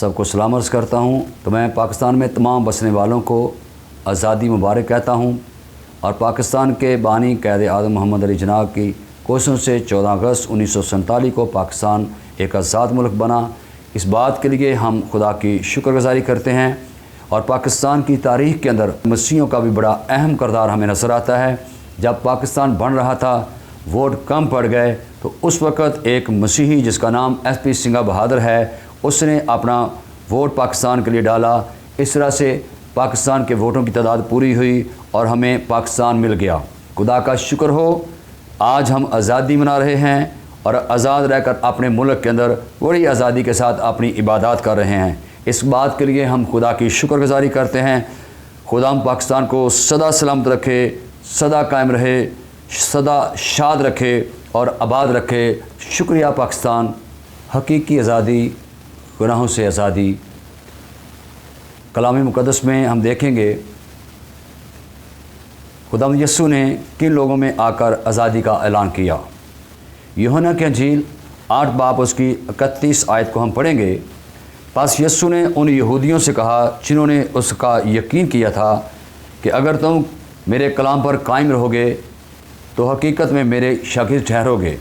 सबको सलाम अर्ज़ करता हूँ। तो मैं पाकिस्तान में तमाम बसने वालों को आज़ादी मुबारक कहता हूँ और पाकिस्तान के बानी क़ायद आज़म मोहम्मद अली जनाब की कोशिशों से 14 अगस्त 1947 को पाकिस्तान एक आज़ाद मुल्क बना। इस बात के लिए हम खुदा की शुक्रगुज़ारी करते हैं और पाकिस्तान की तारीख़ के अंदर मसीहों का भी बड़ा अहम किरदार हमें नज़र आता है। जब पाकिस्तान बन रहा था, वोट कम पड़ गए, तो उस वक़्त एक मसीही जिसका नाम SP सिंघा बहादुर है, उसने अपना वोट पाकिस्तान के लिए डाला। इस तरह से पाकिस्तान के वोटों की तादाद पूरी हुई और हमें पाकिस्तान मिल गया। खुदा का शुक्र हो, आज हम आज़ादी मना रहे हैं और आज़ाद रहकर अपने मुल्क के अंदर बड़ी आज़ादी के साथ अपनी इबादत कर रहे हैं। इस बात के लिए हम खुदा की शुक्रगुज़ारी करते हैं। खुदा हम पाकिस्तान को सदा सलामत रखे, सदा कायम रहे, सदा शाद रखे और आबाद रखे। शुक्रिया पाकिस्तान। हकीकी आज़ादी, गुनाहों से आज़ादी। कलाम मुक़द्दस में हम देखेंगे खुदावंद यीशु ने किन लोगों में आकर आज़ादी का ऐलान किया। यूहन्ना की इंजील 8 बाब उसकी 31 आयत को हम पढ़ेंगे। बस यीशु ने उन यहूदियों से कहा जिन्होंने उसका यकीन किया था कि अगर तुम मेरे कलाम पर कायम रहोगे तो हकीकत में मेरे शागिर्द ठहरोगे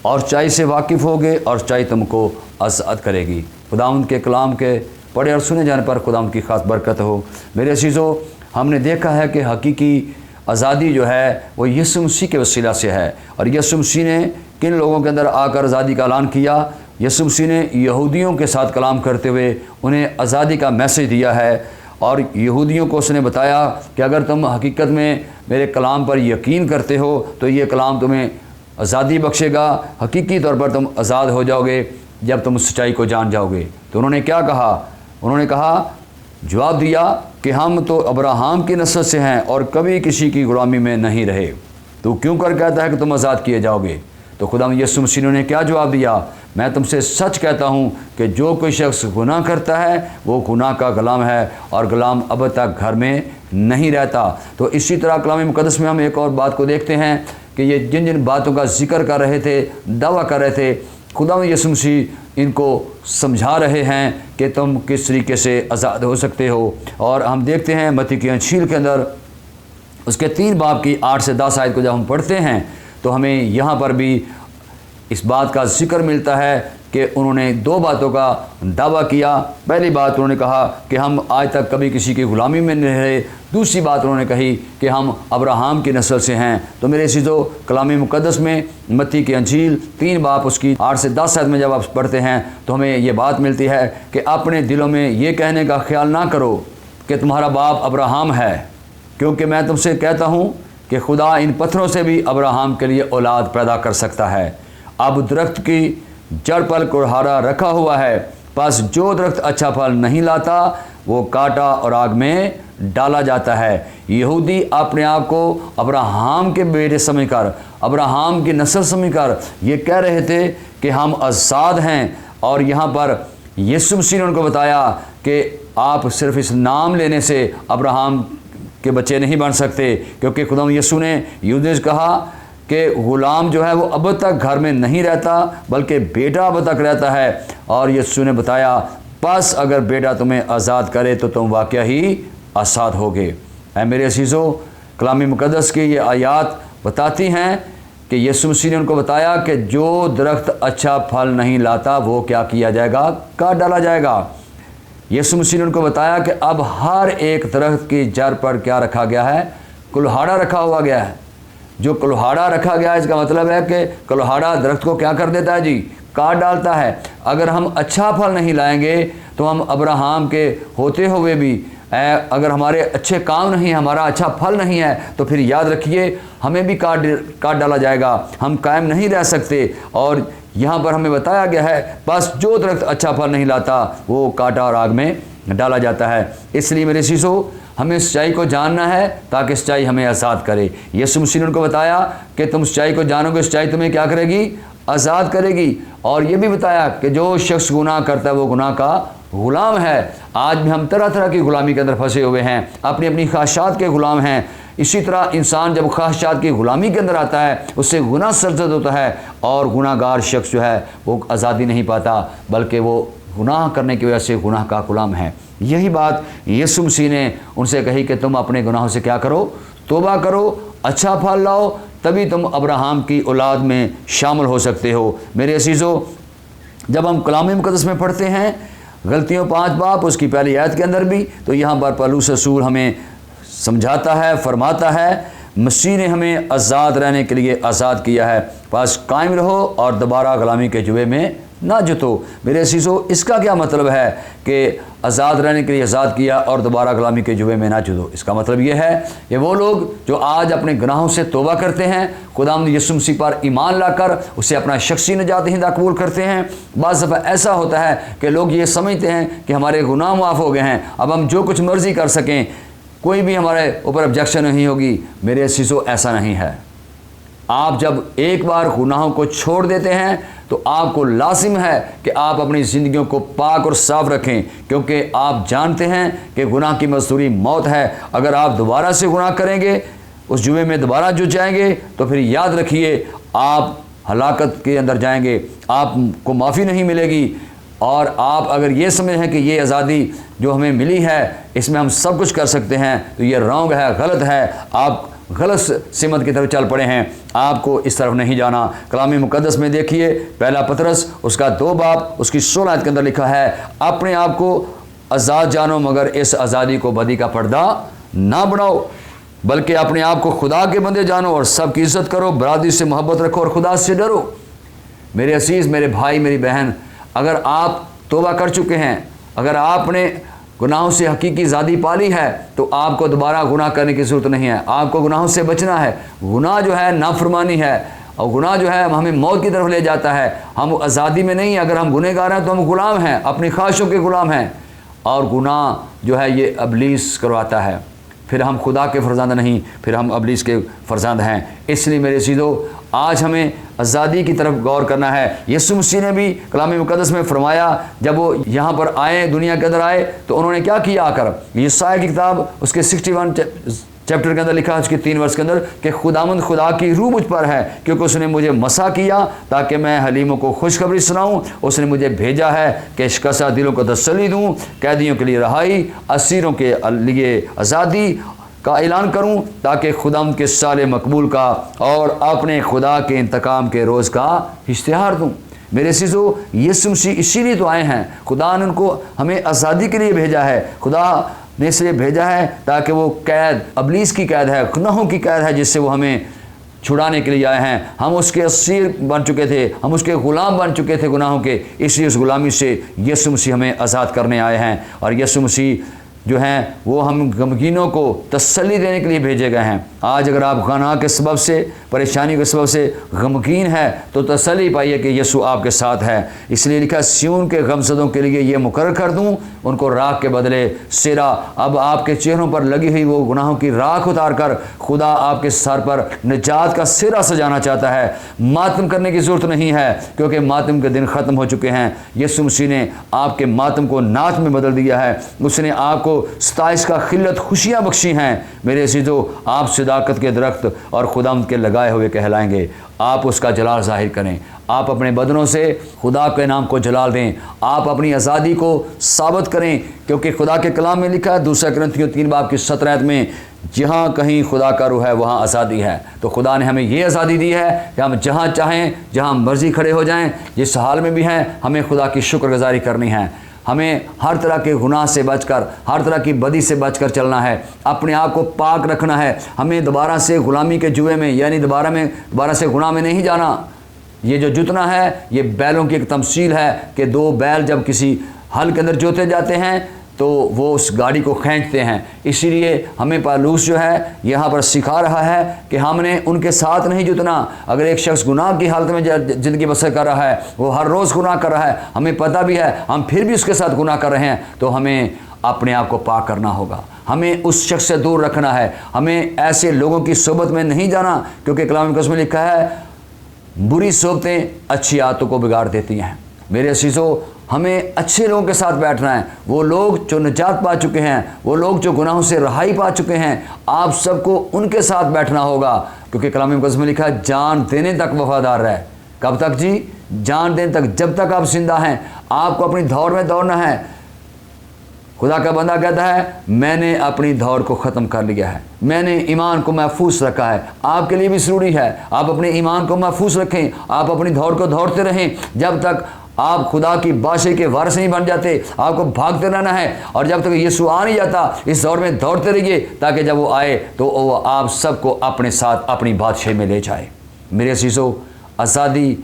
और सच्चाई से वाकिफ़ होगे और सच्चाई तुमको आज़ाद करेगी। खुदावंद के कलाम के पढ़े और सुने जाने पर खुदावंद की ख़ास बरकत हो। मेरे अज़ीज़ों, हमने देखा है कि हकीकी आज़ादी जो है वो यीशु मसीह के वसीला से है। और यीशु मसीह ने किन लोगों के अंदर आकर आज़ादी का ऐलान किया? यीशु मसीह ने यहूदियों के साथ कलाम करते हुए उन्हें आज़ादी का मैसेज दिया है और यहूदियों को उसने बताया कि अगर तुम हकीकत में मेरे कलाम पर यकीन करते हो तो ये कलाम तुम्हें आज़ादी बख्शेगा। हकीकी तौर पर तुम आज़ाद हो जाओगे जब तुम सच्चाई को जान जाओगे। तो उन्होंने क्या कहा? उन्होंने कहा, जवाब दिया कि हम तो अब्राहम की नस्ल से हैं और कभी किसी की गुलामी में नहीं रहे। तो क्यों कर कहता है कि तुम आज़ाद किए जाओगे? तो खुदा यीशु मसीह ने क्या जवाब दिया? मैं तुमसे सच कहता हूँ कि जो कोई शख्स गुनाह करता है वो गुनाह का गुलाम है और गुलाम अब तक घर में नहीं रहता। तो इसी तरह कलाम मुक़द्दस में हम एक और बात को देखते हैं कि ये जिन जिन बातों का जिक्र कर रहे थे, दावा कर रहे थे, खुदा यीशु मसीह इनको समझा रहे हैं कि तुम किस तरीके से आज़ाद हो सकते हो। और हम देखते हैं मत्ती की इंजील के अंदर उसके 3 बाब की 8 से 10 आयत को जब हम पढ़ते हैं तो हमें यहाँ पर भी इस बात का जिक्र मिलता है कि उन्होंने 2 बातों का दावा किया। पहली बात उन्होंने कहा कि हम आज तक कभी किसी की ग़ुलामी में नहीं रहे। दूसरी बात उन्होंने कही कि हम अब्राहम की नस्ल से हैं। तो मेरे अज़ीज़ों, कलाम मुक़द्दस में मत्ती की इंजील 3 बाब उसकी 8 से 10 आयत में जब आप पढ़ते हैं तो हमें ये बात मिलती है कि अपने दिलों में ये कहने का ख्याल ना करो कि तुम्हारा बाप अब्राहम है, क्योंकि मैं तुमसे कहता हूँ कि खुदा इन पत्थरों से भी अब्राहम के लिए औलाद पैदा कर सकता है। अब दरख्त की जड़ पर कुल्हाड़ा रखा हुआ है, बस जो दरख्त अच्छा फल नहीं लाता वो काटा और आग में डाला जाता है। यहूदी अपने आप को अब्राहम के बेटे समझकर, अब्राहम की नस्ल समझकर ये कह रहे थे कि हम आज़ाद हैं। और यहाँ पर यीशु मसीह ने उनको बताया कि आप सिर्फ इस नाम लेने से अब्राहम के बच्चे नहीं बन सकते, क्योंकि खुदा यीशु ने यहूदियों से कहा कि ग़ुलाम जो है वो अब तक घर में नहीं रहता बल्कि बेटा अब तक रहता है। और यीशु ने बताया, बस अगर बेटा तुम्हें आज़ाद करे तो तुम वाकई ही आज़ाद होगे। ऐ मेरे अज़ीज़ों, कलाम मुक़द्दस की ये आयत बताती हैं कि यीशु मसीह ने उनको बताया कि जो दरख्त अच्छा फल नहीं लाता वो क्या किया जाएगा? काट डाला जाएगा। यीशु मसीह ने उनको बताया कि अब हर एक दरख्त की जड़ पर क्या रखा गया है? कुल्हाड़ा रखा हुआ गया है। जो कुल्हाड़ा रखा गया है, इसका मतलब है कि कुल्हाड़ा दरख्त को क्या कर देता है जी? काट डालता है। अगर हम अच्छा फल नहीं लाएंगे तो हम अब्राहम के होते हुए भी अगर हमारे अच्छे काम नहीं, हमारा अच्छा फल नहीं है, तो फिर याद रखिए हमें भी काट डाला जाएगा। हम कायम नहीं रह सकते। और यहाँ पर हमें बताया गया है, बस जो दरख्त अच्छा फल नहीं लाता वो काटा और आग में डाला जाता है। इसलिए मेरे शिशु, हमें सच्चाई को जानना है ताकि सच्चाई हमें आज़ाद करे। यीशु मसीह ने उनको बताया कि तुम सच्चाई को जानोगे, सच्चाई तुम्हें क्या करेगी? आज़ाद करेगी। और ये भी बताया कि जो शख्स गुनाह करता है वो गुनाह का ग़ुलाम है। आज भी हम तरह तरह की ग़ुलामी के अंदर फंसे हुए हैं, अपनी अपनी ख्वाहिशात के ग़ुलाम हैं। इसी तरह इंसान जब ख्वाहिशात की ग़ुलामी के अंदर आता है उससे गुनाह सरजद होता है और गुनाहगार शख्स जो है वो आज़ादी नहीं पाता बल्कि वो गुनाह करने की वजह से गुनाह का गुलाम हैं। यही बात यीशु मसीह ने उनसे कही कि तुम अपने गुनाहों से क्या करो, तौबा करो, अच्छा फल लाओ, तभी तुम अब्राहम की औलाद में शामिल हो सकते हो। मेरे अजीज़ों, जब हम कलाम मुक़द्दस में पढ़ते हैं गलतियों 5 बाब उसकी पहली आयत के अंदर भी, तो यहाँ पर पौलुस रसूल हमें समझाता है, फरमाता है मसीह ने हमें आज़ाद रहने के लिए आज़ाद किया है, बस कायम रहो और दोबारा गुलामी के जुए में ना जुतो। मेरे अजीज़ों, इसका क्या मतलब है कि आज़ाद रहने के लिए आज़ाद किया और दोबारा गुलामी के जुए में ना जुतो? इसका मतलब ये है कि वो लोग जो आज अपने गुनाहों से तौबा करते हैं, खुदावंद यीशु मसीह पर ईमान लाकर उसे अपना शख्सी निजात दहिंदा कबूल करते हैं, बाज़ दफ़ा ऐसा होता है कि लोग ये समझते हैं कि हमारे गुनाह माफ़ हो गए हैं, अब हम जो कुछ मर्ज़ी कर सकें, कोई भी हमारे ऊपर ऑब्जेक्शन नहीं होगी। मेरे अजीज़ों, ऐसा नहीं है। आप जब एक बार गुनाहों को छोड़ देते हैं तो आपको लाजिम है कि आप अपनी ज़िंदगियों को पाक और साफ़ रखें, क्योंकि आप जानते हैं कि गुनाह की मजदूरी मौत है। अगर आप दोबारा से गुनाह करेंगे, उस जुए में दोबारा जुट जाएंगे, तो फिर याद रखिए आप हलाकत के अंदर जाएंगे, आपको माफ़ी नहीं मिलेगी। और आप अगर ये समझें कि ये आज़ादी जो हमें मिली है इसमें हम सब कुछ कर सकते हैं, तो ये रॉन्ग है, गलत है, आप गलत सिमत की तरफ चल पड़े हैं। आपको इस तरफ नहीं जाना। कलाम मुक़द्दस में देखिए, पहला पतरस उसका 2 बाब उसकी 16 आयत के अंदर लिखा है, अपने आप को आज़ाद जानो मगर इस आज़ादी को बदी का पर्दा ना बनाओ, बल्कि अपने आप को खुदा के बंदे जानो और सबकी इज़्ज़त करो, बरादरी से मोहब्बत रखो और खुदा से डरो। मेरे असीज़, मेरे भाई, मेरी बहन, अगर आप तौबा कर चुके हैं, अगर आपने गुनाहों से हकीकी आज़ादी पाली है, तो आपको दोबारा गुनाह करने की ज़रूरत नहीं है। आपको गुनाहों से बचना है। गुनाह जो है नाफरमानी है, और गुनाह जो है हमें मौत की तरफ ले जाता है। हम आज़ादी में नहीं, अगर हम गुनहगार हैं तो हम गुलाम हैं, अपनी ख्वाहिशों के गुलाम हैं। और गुनाह जो है ये इब्लीस करवाता है, फिर हम खुदा के फरजांद नहीं, फिर हम इब्लीस के फरजांद हैं। इसलिए मेरे सीधो आज हमें आज़ादी की तरफ गौर करना है। यीशु मसीह ने भी कलाम मुक़द्दस में फरमाया, जब वो यहाँ पर आए, दुनिया के अंदर आए, तो उन्होंने क्या किया आकर? यशायाह की किताब उसके 61 चैप्टर के अंदर लिखा है, उसके 3 वर्ष के अंदर, कि खुदावंद खुदा की रूह मुझ पर है, क्योंकि उसने मुझे मसा किया ताकि मैं हलीमों को खुशखबरी सुनाऊं। उसने मुझे भेजा है कि शिकस्ता दिलों को तसल्ली दूं, कैदियों के लिए रहाई, असीरों के लिए आज़ादी का ऐलान करूं, ताकि खुदावंद के साल मकबूल का और अपने खुदा के इंतकाम के रोज़ का इश्तिहार दूं। मेरे सीज़ो, यीशु मसीह इसीलिए तो आए हैं। खुदा ने उनको हमें आज़ादी के लिए भेजा है। खुदा ने इसलिए भेजा है ताकि वो कैद, इब्लीस की कैद है, गुनाहों की कैद है, जिससे वो हमें छुड़ाने के लिए आए हैं। हम उसके असीर बन चुके थे, हम उसके ग़ुलाम बन चुके थे गुनाहों के, इसलिए उस ग़ुलामी से यीशु मसीह हमें आज़ाद करने आए हैं। और यीशु मसीह जो हैं वो हम गमगीनों को तसल्ली देने के लिए भेजे गए हैं। आज अगर आप गुनाह के सबब से, परेशानी के सबब से गमगीन है, तो तसल्ली पाइए कि यीशु आपके साथ है। इसलिए लिखा, सिय्योन के गमज़दों के लिए ये मुकर्रर कर दूं, उनको राख के बदले सिरा। अब आपके चेहरों पर लगी हुई वो गुनाहों की राख उतार कर खुदा आपके सर पर निजात का सिरा सजाना चाहता है। मातम करने की ज़रूरत नहीं है, क्योंकि मातम के दिन ख़त्म हो चुके हैं। यीशु मसीह ने आपके मातम को नाच में बदल दिया है। उसने आपको सताइश का खिल्लत खुशियाँ बख्शी हैं। मेरे अज़ीज़ों, आप सदाकत के दरख्त और खुदावंद के लगाए हुए कहलाएंगे। आप उसका जलाल ज़ाहिर करें। आप अपने बदनों से खुदा के नाम को जलाल दें। आप अपनी आज़ादी को साबित करें, क्योंकि खुदा के कलाम में लिखा है 2 कुरिन्थियों 3 बाब की 17 आयत में, जहाँ कहीं खुदा का रूह है वहाँ आज़ादी है। तो खुदा ने हमें ये आज़ादी दी है कि हम जहाँ चाहें, जहाँ मर्ज़ी खड़े हो जाएं, जिस हाल में भी हैं, हमें खुदा की शुक्रगुज़ारी करनी है। हमें हर तरह के गुनाह से बचकर, हर तरह की बदी से बचकर चलना है। अपने आप को पाक रखना है। हमें दोबारा से ग़ुलामी के जुए में, यानी दोबारा से गुनाह में नहीं जाना। ये जो जुतना है, ये बैलों की एक तमसील है कि 2 बैल जब किसी हल के अंदर जोते जाते हैं तो वो उस गाड़ी को खींचते हैं। इसीलिए हमें पौलुस जो है यहाँ पर सिखा रहा है कि हमने उनके साथ नहीं जुतना। अगर एक शख्स गुनाह की हालत में ज़िंदगी बसर कर रहा है, वो हर रोज़ गुनाह कर रहा है, हमें पता भी है, हम फिर भी उसके साथ गुनाह कर रहे हैं, तो हमें अपने आप को पाक करना होगा। हमें उस शख्स से दूर रखना है। हमें ऐसे लोगों की सोबत में नहीं जाना, क्योंकि कलाम मुक़द्दस में लिखा है, बुरी सोबतें अच्छी आदतों को बिगाड़ देती हैं। मेरे अज़ीज़ों, हमें अच्छे लोगों के साथ बैठना है। वो लोग जो निजात पा चुके हैं, वो लोग जो गुनाहों से रहाई पा चुके हैं, आप सबको उनके साथ बैठना होगा, क्योंकि कलाम मुक़द्दस में लिखा है, जान देने तक वफादार रहे। कब तक जी? जान देने तक, जब तक आप जिंदा हैं। आपको अपनी दौड़ में दौड़ना है। खुदा का बंदा कहता है मैंने अपनी दौड़ को ख़त्म कर लिया है, मैंने ईमान को महफूज रखा है। आपके लिए भी ज़रूरी है आप अपने ईमान को महफूज रखें, आप अपनी दौड़ को दौड़ते रहें जब तक आप खुदा की बादशाही के वारिस नहीं बन जाते। आपको भागते रहना है और जब तक यीशु आ नहीं जाता इस दौड़ में दौड़ते रहिए, ताकि जब वो आए तो वो आप सबको अपने साथ अपनी बादशाही में ले जाए। मेरे अज़ीज़ों, आज़ादी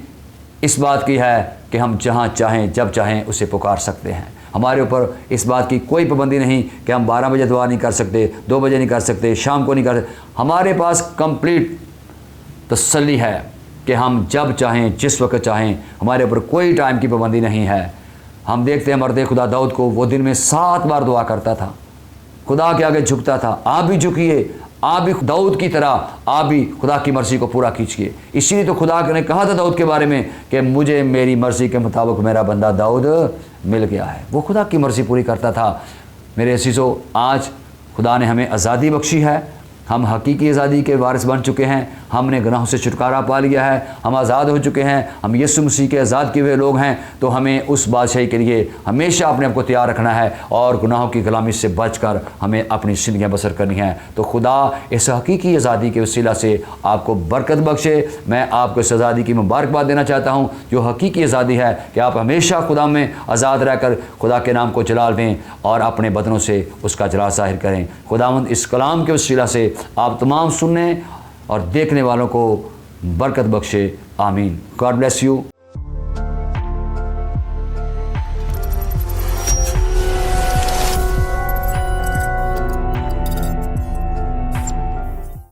इस बात की है कि हम जहाँ चाहें जब चाहें उसे पुकार सकते हैं। हमारे ऊपर इस बात की कोई पाबंदी नहीं कि हम 12 बजे दुआ नहीं कर सकते, 2 बजे नहीं कर सकते, शाम को नहीं कर सकते। हमारे पास कंप्लीट तसल्ली है कि हम जब चाहें जिस वक्त चाहें, हमारे ऊपर कोई टाइम की पाबंदी नहीं है। हम देखते हैं मर्द खुदा दाऊद को, वो दिन में 7 बार दुआ करता था, खुदा के आगे झुकता था। आप भी झुकिए, आप भी दाऊद की तरह आप भी खुदा की मर्ज़ी को पूरा कीजिए। इसीलिए तो खुदा ने कहा था दाऊद के बारे में कि मुझे मेरी मर्ज़ी के मुताबिक मेरा बंदा दाऊद मिल गया है। वो खुदा की मर्ज़ी पूरी करता था। मेरे अज़ीज़ों, आज खुदा ने हमें आज़ादी बख्शी है, हम हकीकी आज़ादी के वारिस बन चुके हैं। हमने गुनाहों से छुटकारा पा लिया है, हम आज़ाद हो चुके हैं, हम यीशु मसीह के आज़ाद किए हुए लोग हैं। तो हमें उस बादशाही के लिए हमेशा अपने आप को तैयार रखना है और गुनाहों की गुलामी से बचकर हमें अपनी ज़िंदगियाँ बसर करनी है। तो खुदा इस हकीकी आज़ादी के वसीला से आपको बरकत बख्शे। मैं आपको इस आज़ादी की मुबारकबाद देना चाहता हूँ जो हकीकी आज़ादी है कि आप हमेशा खुदा में आज़ाद रहकर खुदा के नाम को जलाल दें और अपने बदनों से उसका जलाल ज़ाहिर करें। खुदावंद इस कलाम के वसीला से आप तमाम सुनने और देखने वालों को बरकत बख्शे। आमीन। God bless you.